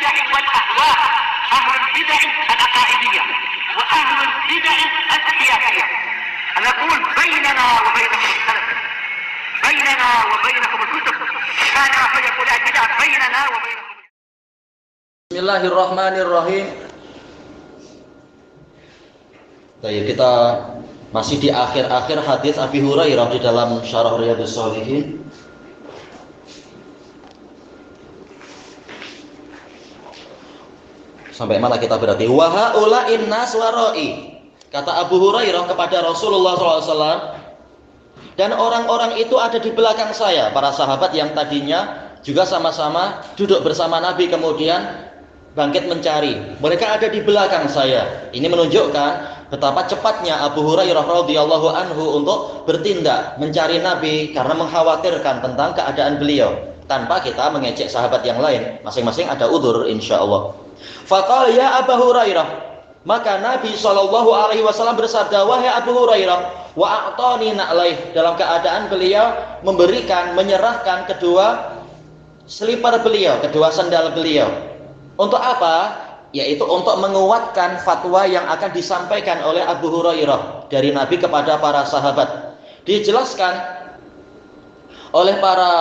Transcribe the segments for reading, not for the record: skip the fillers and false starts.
البدع والأهواء، أهل البدع العقائدية وأهل البدع السياسية. نقول بيننا وبينكم السلف، بيننا وبينكم الكتب، كان فيقول البدع بيننا وبينكم. Bismillahirrahmanirrahim. Baik, kita masih di akhir-akhir hadis Abi Hurairah di dalam Syarah Riyadhus Shalihin. Sampai mana kita berarti? Wa haula innas warai. Kata Abu Hurairah kepada Rasulullah SAW, dan orang-orang itu ada di belakang saya, para sahabat yang tadinya juga sama-sama duduk bersama Nabi kemudian bangkit mencari. Mereka ada di belakang saya. Ini menunjukkan betapa cepatnya Abu Hurairah radhiyallahu anhu untuk bertindak mencari Nabi karena mengkhawatirkan tentang keadaan beliau. Tanpa kita mengejek sahabat yang lain, masing-masing ada udzur insyaallah. Faqala ya Abu Hurairah, maka Nabi SAW bersabda, wahai Abu Hurairah, wa a'tani na'laih, dalam keadaan beliau memberikan, menyerahkan kedua selipar beliau, kedua sandal beliau. Untuk apa? Yaitu untuk menguatkan fatwa yang akan disampaikan oleh Abu Hurairah dari Nabi kepada para sahabat. Dijelaskan oleh para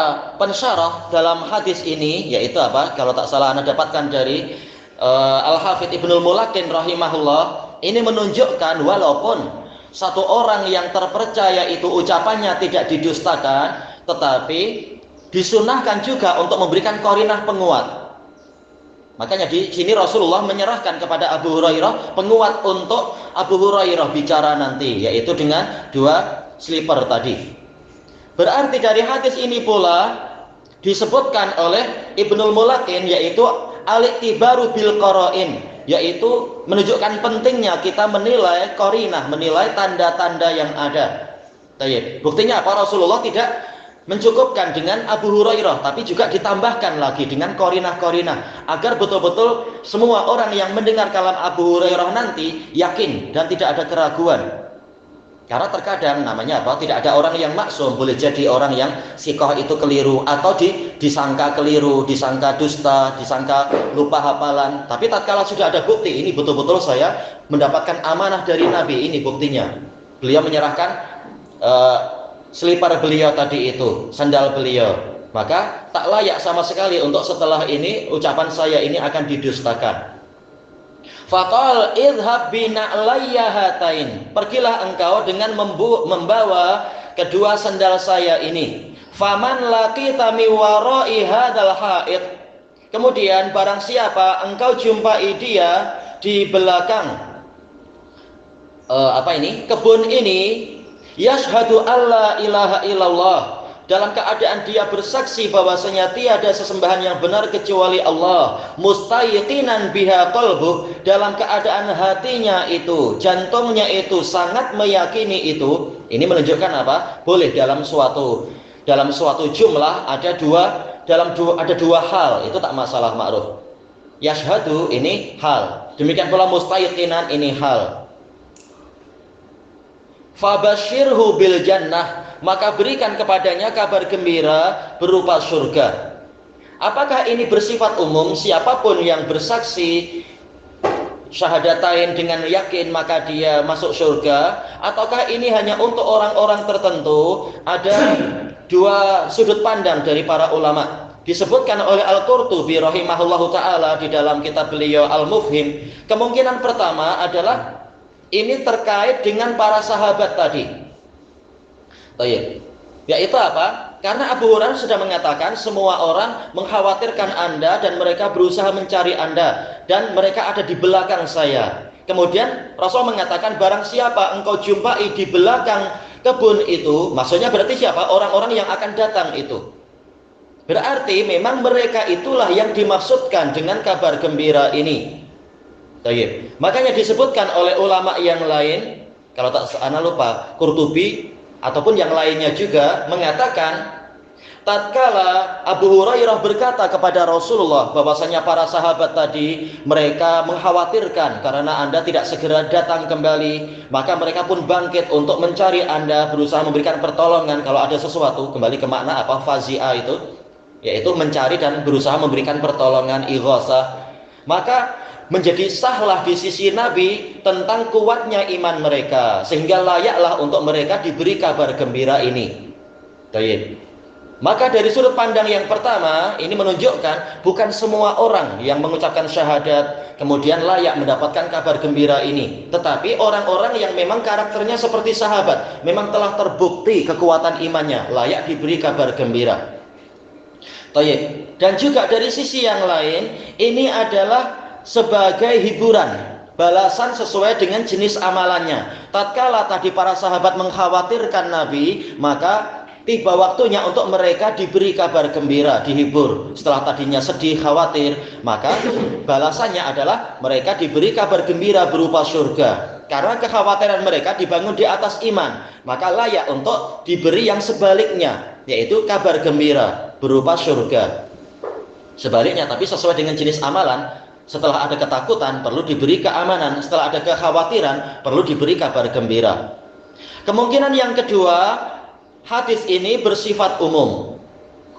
pensyarah dalam hadis ini, yaitu apa? Kalau tak salah Anda dapatkan dari Al-Hafidz Ibnul Mulakin rahimahullah, ini menunjukkan walaupun satu orang yang terpercaya itu ucapannya tidak didustakan, tetapi disunahkan juga untuk memberikan qarinah penguat. Makanya di sini Rasulullah menyerahkan kepada Abu Hurairah penguat untuk Abu Hurairah bicara nanti, yaitu dengan dua slipper tadi. Berarti dari hadis ini pula disebutkan oleh Ibnul Mulakin, yaitu al-i'tibaru bil qara'in, yaitu menunjukkan pentingnya kita menilai qarinah, menilai tanda-tanda yang ada. Buktinya apa? Rasulullah tidak mencukupkan dengan Abu Hurairah, tapi juga ditambahkan lagi dengan qarinah-qarinah agar betul-betul semua orang yang mendengar kalam Abu Hurairah nanti yakin dan tidak ada keraguan. Karena terkadang namanya apa? Tidak ada orang yang maksum, boleh jadi orang yang sikoh itu keliru atau disangka keliru, disangka dusta, disangka lupa hafalan. Tapi tatkala sudah ada bukti, ini betul-betul saya mendapatkan amanah dari Nabi, ini buktinya. Beliau menyerahkan selipar beliau tadi itu, sandal beliau. Maka tak layak sama sekali untuk setelah ini ucapan saya ini akan didustakan. Faqal idhab bina'layya hatain, pergilah engkau dengan membawa kedua sandal saya ini. Faman laqita mi wara'i hadzal haid, kemudian barang siapa engkau jumpai dia di belakang kebun ini, yashhadu alla ilaha illallah, dalam keadaan dia bersaksi bahwasanya tiada sesembahan yang benar kecuali Allah, mustayiqinan biha qalbuh, dalam keadaan hatinya itu, jantungnya itu sangat meyakini itu. Ini menunjukkan apa? Boleh dalam suatu jumlah ada dua hal, itu tak masalah, ma'ruf. Yashhadu ini hal, demikian pula mustayiqinan ini hal. Fabashirhu bil jannah, maka berikan kepadanya kabar gembira berupa surga. Apakah ini bersifat umum? Siapapun yang bersaksi syahadatain dengan yakin maka dia masuk surga, ataukah ini hanya untuk orang-orang tertentu? Ada dua sudut pandang dari para ulama. Disebutkan oleh Al-Qurtubi rahimahullahu ta'ala di dalam kitab beliau Al-Mufhim. Kemungkinan pertama adalah ini terkait dengan para sahabat tadi. Yaitu apa? Karena Abu Hurairah sudah mengatakan semua orang mengkhawatirkan Anda dan mereka berusaha mencari Anda dan mereka ada di belakang saya. Kemudian Rasul mengatakan barang siapa engkau jumpai di belakang kebun itu, maksudnya berarti siapa? Orang-orang yang akan datang itu. Berarti memang mereka itulah yang dimaksudkan dengan kabar gembira ini. Makanya disebutkan oleh ulama yang lain, kalau tak ana lupa, Qurtubi ataupun yang lainnya juga mengatakan, tatkala Abu Hurairah berkata kepada Rasulullah bahwasanya para sahabat tadi mereka mengkhawatirkan karena Anda tidak segera datang kembali, maka mereka pun bangkit untuk mencari Anda, berusaha memberikan pertolongan kalau ada sesuatu. Kembali ke makna apa? Fazi'ah itu, yaitu mencari dan berusaha memberikan pertolongan, ighasah. Maka menjadi sahlah di sisi Nabi tentang kuatnya iman mereka, sehingga layaklah untuk mereka diberi kabar gembira ini. Baik. Maka dari sudut pandang yang pertama, ini menunjukkan bukan semua orang yang mengucapkan syahadat kemudian layak mendapatkan kabar gembira ini, tetapi orang-orang yang memang karakternya seperti sahabat, memang telah terbukti kekuatan imannya, layak diberi kabar gembira. Baik. Dan juga dari sisi yang lain, ini adalah sebagai hiburan, balasan sesuai dengan jenis amalannya. Tatkala tadi para sahabat mengkhawatirkan Nabi, maka tiba waktunya untuk mereka diberi kabar gembira, dihibur. Setelah tadinya sedih, khawatir, maka balasannya adalah mereka diberi kabar gembira berupa surga. Karena kekhawatiran mereka dibangun di atas iman, maka layak untuk diberi yang sebaliknya, yaitu kabar gembira berupa surga. Sebaliknya, tapi sesuai dengan jenis amalan. Setelah ada ketakutan, perlu diberi keamanan. Setelah ada kekhawatiran, perlu diberi kabar gembira. Kemungkinan yang kedua, hadis ini bersifat umum.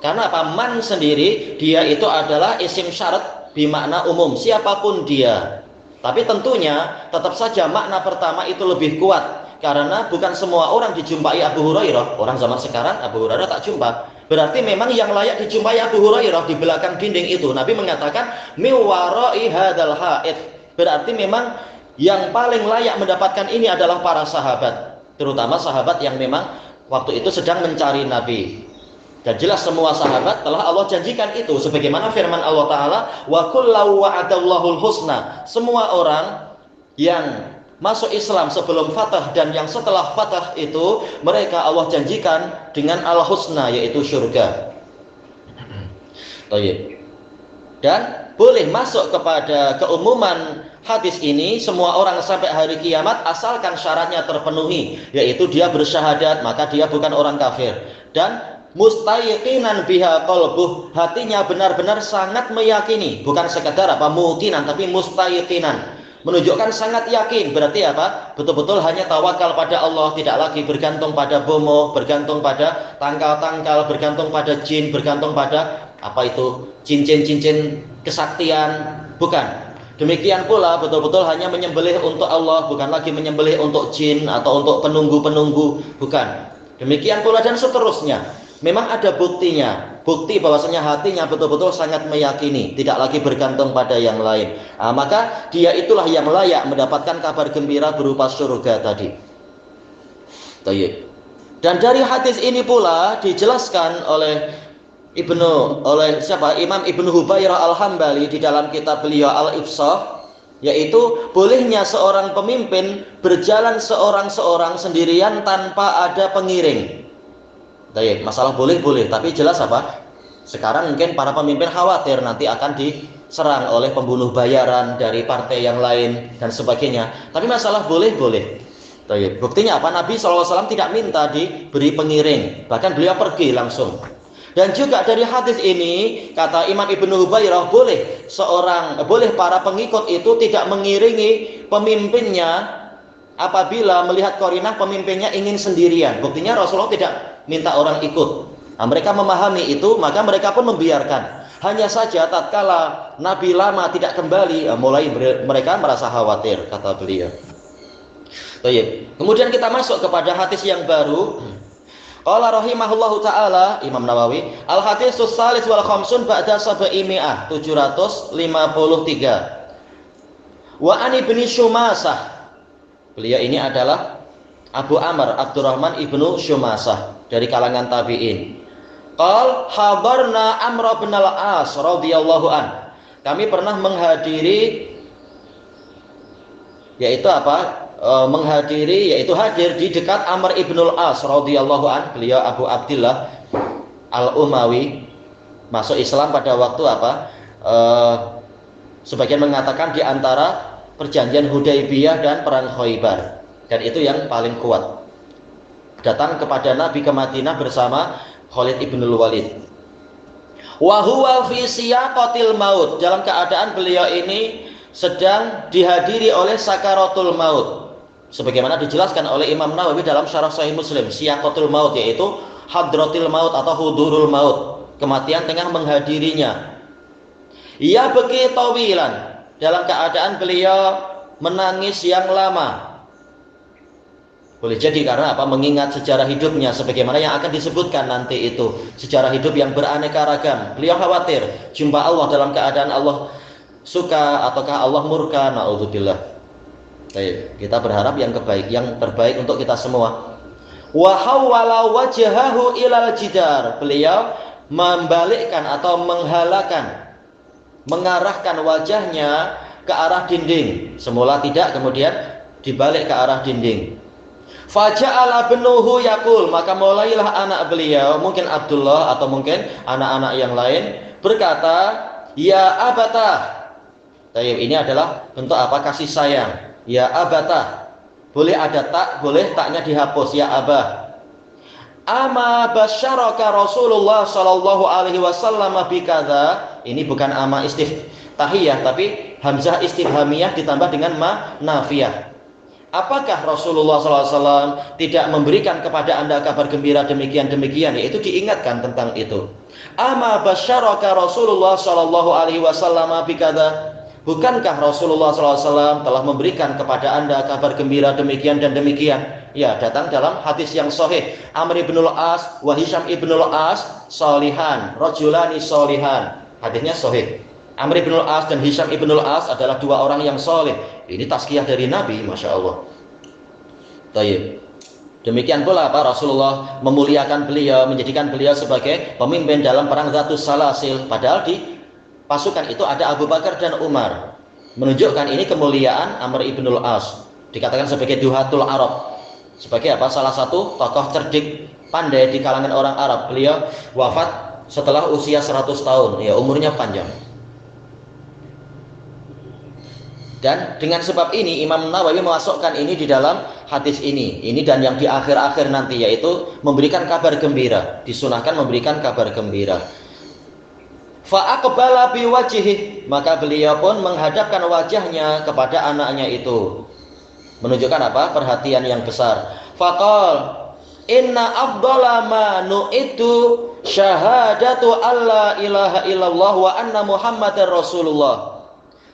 Karena apa? Man sendiri, dia itu adalah isim syarat bermakna umum, siapapun dia. Tapi tentunya tetap saja makna pertama itu lebih kuat. Karena bukan semua orang dijumpai Abu Hurairah. Orang zaman sekarang Abu Hurairah tak jumpa. Berarti memang yang layak dijumpai Abu Hurairah di belakang dinding itu. Nabi mengatakan miwarai hadal haid. Berarti memang yang paling layak mendapatkan ini adalah para sahabat. Terutama sahabat yang memang waktu itu sedang mencari Nabi. Dan jelas semua sahabat telah Allah janjikan itu. Sebagaimana firman Allah Ta'ala, wa kullau wa'adallahul husna. Semua orang yang masuk Islam sebelum fatah dan yang setelah fatah itu, mereka Allah janjikan dengan al-husna, yaitu surga. Dan boleh masuk kepada keumuman hadis ini semua orang sampai hari kiamat, asalkan syaratnya terpenuhi, yaitu dia bersyahadat, maka dia bukan orang kafir. Dan mustayiqinan biha qalbuh, hatinya benar-benar sangat meyakini, bukan sekadar muqinan, tapi mustayiqinan, menunjukkan sangat yakin. Berarti apa? Betul-betul hanya tawakal pada Allah, tidak lagi bergantung pada bomoh, bergantung pada tangkal-tangkal, bergantung pada jin, bergantung pada cincin-cincin kesaktian, bukan. Demikian pula betul-betul hanya menyembelih untuk Allah, bukan lagi menyembelih untuk jin atau untuk penunggu-penunggu, bukan. Demikian pula dan seterusnya. Memang ada buktinya, bukti bahwasanya hatinya betul-betul sangat meyakini, tidak lagi bergantung pada yang lain. Maka dia itulah yang layak mendapatkan kabar gembira berupa surga tadi. Dan dari hadis ini pula dijelaskan oleh Imam Ibnu Hubairah Al-Hambali di dalam kitab beliau Al-Ifsah, yaitu bolehnya seorang pemimpin berjalan seorang-seorang sendirian tanpa ada pengiring. Masalah boleh, tapi jelas apa? Sekarang mungkin para pemimpin khawatir nanti akan diserang oleh pembunuh bayaran dari partai yang lain dan sebagainya. Tapi masalah boleh. Buktinya apa? Nabi SAW tidak minta diberi pengiring, bahkan beliau pergi langsung. Dan juga dari hadis ini kata Imam Ibnu Hubairah, boleh para pengikut itu tidak mengiringi pemimpinnya apabila melihat qarinah pemimpinnya ingin sendirian. Buktinya Rasulullah tidak minta orang ikut. Mereka memahami itu, maka mereka pun membiarkan. Hanya saja tatkala Nabi lama tidak kembali, mulai mereka merasa khawatir, kata beliau. Kemudian kita masuk kepada hadis yang baru. Qala rahimahullahu taala Imam Nawawi, al hadisus salis wal khamsun ba'da sab'imi'ah, 753. Wa an ibni Syumasah. Beliau ini adalah Abu Amr Abdurrahman ibnu Syumasah dari kalangan tabi'in. Qal habarna Amr bin al-As radhiyallahu an. Kami pernah menghadiri, yaitu hadir di dekat Amr ibn al-As radhiyallahu an. Beliau Abu Abdillah al-Umawi, masuk Islam pada waktu sebagian mengatakan di antara perjanjian Hudaybiyah dan perang Khaybar. Dan itu yang paling kuat. Datang kepada Nabi ke Madinah bersama Khalid ibn al-Walid. Wa huwa fi siyaqatil maut, dalam keadaan beliau ini sedang dihadiri oleh sakaratul maut. Sebagaimana dijelaskan oleh Imam Nawawi dalam Syarah Sahih Muslim, siyaqatul maut yaitu hadratil maut atau hudurul maut, kematian tengah menghadirinya. Ya beki tawilan, dalam keadaan beliau menangis yang lama. Boleh jadi karena apa? Mengingat sejarah hidupnya sebagaimana yang akan disebutkan nanti itu. Sejarah hidup yang beraneka ragam. Beliau khawatir jumpa Allah dalam keadaan Allah suka ataukah Allah murka. Na'udzubillah. Baik, kita berharap yang terbaik untuk kita semua. Wa hawwala wajhahu ilal jidar. Beliau membalikkan atau mengarahkan wajahnya ke arah dinding. Semula tidak, kemudian dibalik ke arah dinding. Faja'ala benuhu yakul, maka mulailah anak beliau, mungkin Abdullah atau mungkin anak-anak yang lain, berkata, ya abatah. Ini adalah bentuk apa? Kasih sayang. Ya abatah. Boleh ada tak, boleh taknya dihapus. Ya abah. Ama basyaraka Rasulullah sallallahu alaihi wasallam bikadza. Ini bukan ama istiftahiyah, tapi hamzah istifhamiyah ditambah dengan ma nafiyah. Apakah Rasulullah SAW tidak memberikan kepada anda kabar gembira demikian-demikian? Yaitu diingatkan tentang itu. Ama basyaraka Rasulullah SAW bikadza. Bukankah Rasulullah SAW telah memberikan kepada anda kabar gembira demikian dan demikian? Ya, datang dalam hadis yang sahih. Amr ibn al-As wa Hisham ibn al-As solihan, rajulani solihan. Hadisnya sahih. Amr ibn al-As dan Hisham ibn al-As adalah dua orang yang soleh. Ini tazkiyah dari Nabi, Masya Allah. Tayyib. Demikian pula apa? Rasulullah memuliakan beliau, menjadikan beliau sebagai pemimpin dalam perang Zatus Salasil. Padahal di pasukan itu ada Abu Bakar dan Umar. Menunjukkan ini kemuliaan Amr ibn al-As. Dikatakan sebagai Duhatul Arab. Sebagai apa? Salah satu tokoh cerdik, pandai di kalangan orang Arab. Beliau wafat setelah usia 100 tahun. Ya, umurnya panjang. Dan dengan sebab ini Imam Nawawi memasukkan ini di dalam hadis ini. Ini dan yang di akhir-akhir nanti, yaitu memberikan kabar gembira. Disunahkan memberikan kabar gembira. Fa'aqbala biwajhihi, maka beliau pun menghadapkan wajahnya kepada anaknya itu. Menunjukkan apa? Perhatian yang besar. Faqal inna afdala ma nu'itu syahadatu alla ilaha illallah wa anna muhammadar rasulullah.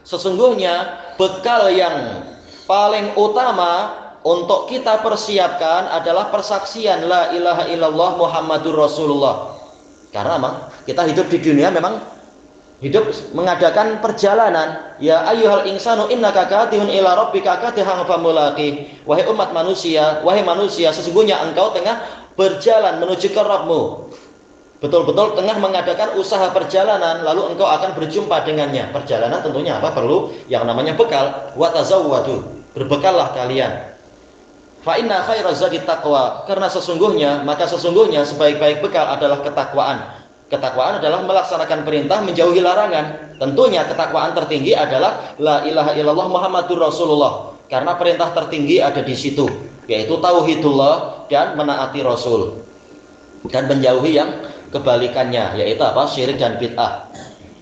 Sesungguhnya bekal yang paling utama untuk kita persiapkan adalah persaksian la ilaha illallah Muhammadur Rasulullah. Karena memang kita hidup di dunia memang hidup mengadakan perjalanan. Ya ayyuhal insanu innaka katihun ila rabbika katihan famulaqi. Wahai umat manusia, wahai manusia, sesungguhnya engkau tengah berjalan menuju ke Rabbmu. Betul-betul tengah mengadakan usaha perjalanan, lalu engkau akan berjumpa dengannya. Perjalanan tentunya apa? Perlu yang namanya bekal. Wa tazawwadu, berbekallah kalian. Fa inna khairaz zadi taqwa, karena sesungguhnya sebaik-baik bekal adalah ketakwaan. Ketakwaan adalah melaksanakan perintah, menjauhi larangan. Tentunya ketakwaan tertinggi adalah la ilaha illallah Muhammadur Rasulullah. Karena perintah tertinggi ada di situ, yaitu tauhidullah dan menaati Rasul. Dan menjauhi yang kebalikannya, yaitu apa? Syirik dan bid'ah.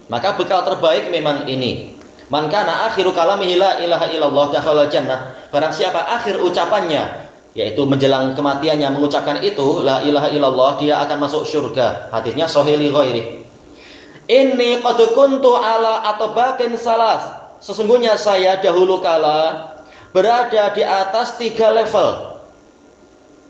Maka bekal terbaik memang ini. Man kana akhiru kalamihi la ilaha illallah dakhala jannah. Barang siapa akhir ucapannya, yaitu menjelang kematiannya mengucapkan itu la ilaha illallah, dia akan masuk surga. Hadisnya sahih li ghairi. Inni qad kuntu ala atbaqin salas. Sesungguhnya saya dahulu kala berada di atas 3 level,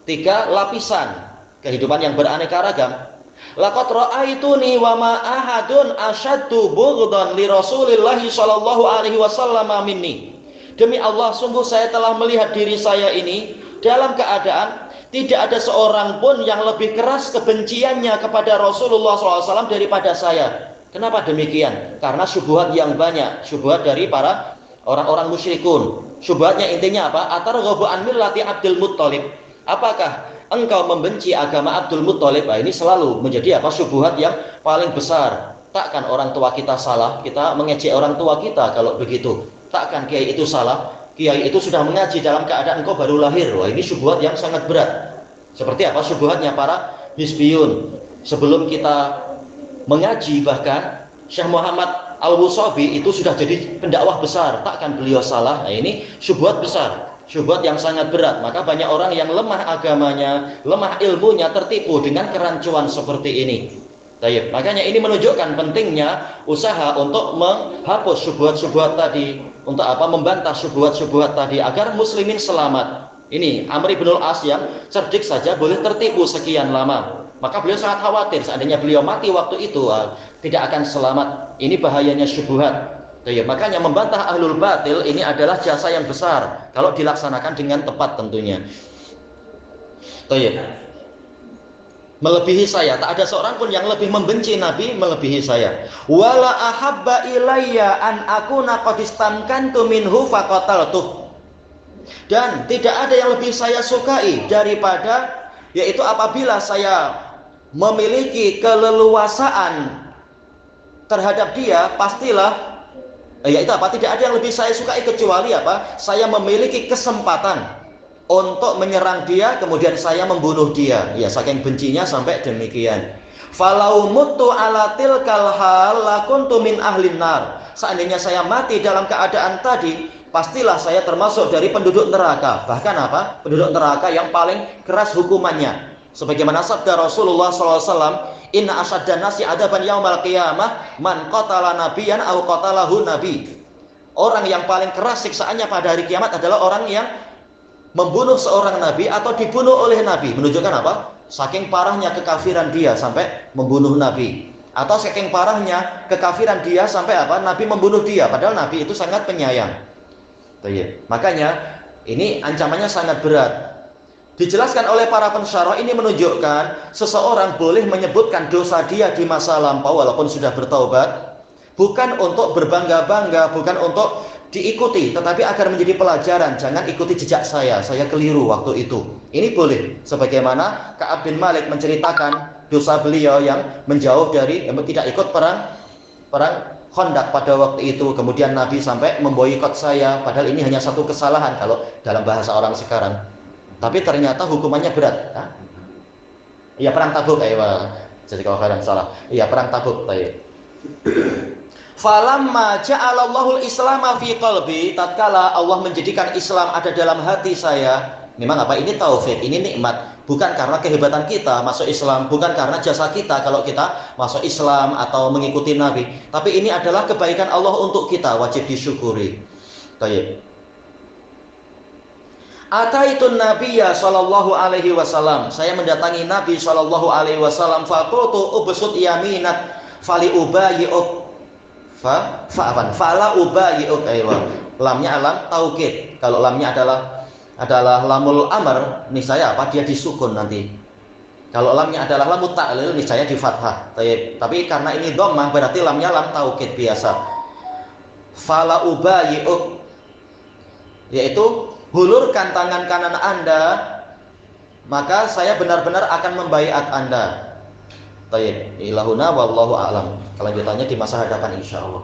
3 lapisan kehidupan yang beraneka ragam. Laqad ra'aituni wa ma ahadun asyaddu bughdan li Rasulillah sallallahu alaihi wasallam minni. Demi Allah, sungguh saya telah melihat diri saya ini dalam keadaan tidak ada seorang pun yang lebih keras kebenciannya kepada Rasulullah SAW daripada saya. Kenapa demikian? Karena syubhat yang banyak, syubhat dari para orang-orang musyrikun. Syubhatnya intinya apa? Atarghabu an millati Abdul Muttalib. Apakah engkau membenci agama Abdul Muttalib? Nah, ini selalu menjadi apa? Syubhat yang paling besar. Takkan orang tua kita salah, kita mengejek orang tua kita kalau begitu. Takkan kiai itu salah, kiai itu sudah mengaji dalam keadaan engkau baru lahir. Wah, ini syubhat yang sangat berat. Seperti apa syubhatnya para hizbiyun. Sebelum kita mengaji, bahkan Syekh Muhammad Al-Wusabi itu sudah jadi pendakwah besar. Takkan beliau salah? Nah, ini syubhat besar, syubhat yang sangat berat. Maka banyak orang yang lemah agamanya, lemah ilmunya, tertipu dengan kerancuan seperti ini. Tayyib. Makanya ini menunjukkan pentingnya usaha untuk menghapus syubhat-syubhat tadi, untuk apa? Membantah syubhat-syubhat tadi agar muslimin selamat. Ini Amr bin al-As yang cerdik saja boleh tertipu sekian lama. Maka beliau sangat khawatir seandainya beliau mati waktu itu tidak akan selamat. Ini bahayanya syubhat. Tayyib. Makanya membantah ahlul batil ini adalah jasa yang besar kalau dilaksanakan dengan tepat tentunya. Tayyib. Melebihi saya, tak ada seorang pun yang lebih membenci Nabi melebihi saya. Wala ahabba ilayya an akuna qad istamkantu minhu faqataltuh. Dan tidak ada yang lebih saya sukai daripada, yaitu apabila saya memiliki keleluasaan terhadap dia, pastilah yaitu apa? Tidak ada yang lebih saya sukai kecuali apa? Saya memiliki kesempatan untuk menyerang dia, kemudian saya membunuh dia. Ya, saking bencinya sampai demikian. Falau mutu ala tilkal hal lakuntu min ahlin nar. Seandainya saya mati dalam keadaan tadi, pastilah saya termasuk dari penduduk neraka. Bahkan apa? Penduduk neraka yang paling keras hukumannya. Sebagaimana sabda Rasulullah SAW, inna asyaddan nasi adaban yaumal qiyamah man qatala nabiyan aw qatalahu nabi. Orang yang paling keras siksaannya pada hari kiamat adalah orang yang membunuh seorang nabi atau dibunuh oleh nabi. Menunjukkan apa? Saking parahnya kekafiran dia sampai membunuh nabi, atau saking parahnya kekafiran dia sampai apa? Nabi membunuh dia, padahal nabi itu sangat penyayang. Makanya ini ancamannya sangat berat. Dijelaskan oleh para pensyarah, ini menunjukkan seseorang boleh menyebutkan dosa dia di masa lampau walaupun sudah bertaubat, bukan untuk berbangga-bangga, bukan untuk diikuti, tetapi agar menjadi pelajaran. Jangan ikuti jejak saya keliru waktu itu. Ini boleh, sebagaimana Ka'ab bin Malik menceritakan dosa beliau yang menjauh dari, tidak ikut perang Khandaq pada waktu itu. Kemudian Nabi sampai memboikot saya, padahal ini hanya satu kesalahan kalau dalam bahasa orang sekarang. Tapi ternyata hukumannya berat. Iya, perang Tabuk, jadi kalau kalian salah. Iya, perang Tabuk, Falamma ja'alallahul islama fi qalbi, tatkala Allah menjadikan Islam ada dalam hati saya. Memang apa? Ini taufik, ini nikmat. Bukan karena kehebatan kita masuk Islam, bukan karena jasa kita kalau kita masuk Islam atau mengikuti Nabi. Tapi ini adalah kebaikan Allah untuk kita, wajib disyukuri. Baik. Ataitun Nabiyya sallallahu alaihi wasallam. Saya mendatangi Nabi sallallahu alaihi wasallam, faqultu ubsut yaminat fali ubayyi'uk. Fala ubayyi'uk. Lamnya alam taukid. Kalau lamnya adalah lamul amr, niscaya apa? Dia disukun nanti. Kalau lamnya adalah lamut ta'lil, niscaya di fathah. Tapi karena ini dhammah, berarti lamnya lam taukid biasa. Fala ubayyi'uk, yaitu hulurkan tangan kanan Anda, maka saya benar-benar akan membaiat Anda. Tayyib. Ilahuna wallahu a'lam. Kelanjutannya di masa hadapan insyaallah.